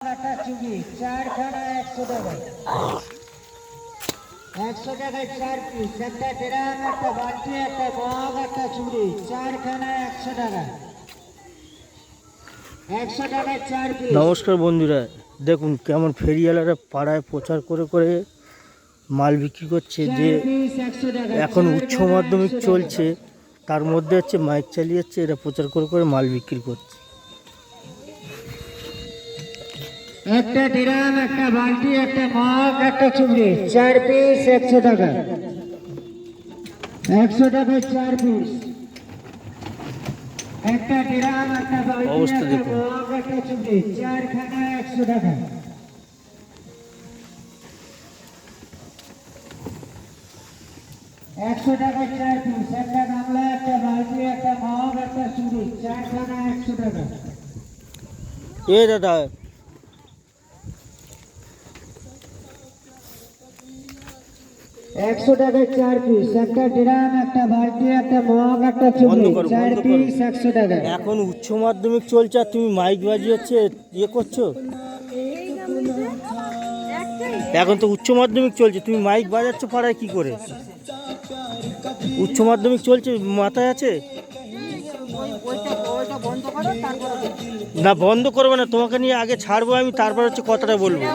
একটা চুড়ি চারখানা 100 টাকা 100 টাকায় 4 পিস একটা ড্রাম একটা বাটি একটা মগ একটা চুড়ি চারখানা 100 টাকা 100 টাকায় 4 পিস। নমস্কার বন্ধুরা, দেখুন কেমন ফেরিওয়ালারা পাড়ায় প্রচার করে করে মাল বিক্রি করছে যে এখন উচ্চ মাধ্যমিক চলছে, তার মধ্যে হচ্ছে মাইক চালিয়ে যাচ্ছে, এরা প্রচার করে করে মাল বিক্রি করছে। একটা ড্রাম একটা বালতি একটা মগ একটা চুড়ি 4 পিস 100 টাকা 100 টাকায় 4 পিস একটা ড্রাম একটা বালতি অবস্থা একটা দেখুন। মগ একটা চুড়ি চারখানা 100 টাকা 100 টাকায় 4 পিস একটা গামলা একটা বালতি একটা মগ একটা চুড়ি চারখানা 100 টাকা। এ দাদা, 100 টাকায় 4 পিস একটা ড্রাম একটা বালতি একটা মগ একটা চুড়ি বন্ধ করো, 4 বন্ধ করো। পিস 100 টাকা। এখন উচ্চ মাধ্যমিক চলছে আর তুমি মাইক বাজিয়ে হচ্ছে ইয়ে করছো। এখন তো উচ্চ মাধ্যমিক চলছে, তুমি মাইক বাজাচ্ছ পাড়ায় কি করে? উচ্চ মাধ্যমিক চলছে, মাথায় আছে না? বন্ধ করবে না, তোমাকে নিয়ে আগে ছাড়বো আমি, তারপর হচ্ছে কথাটা বলবো।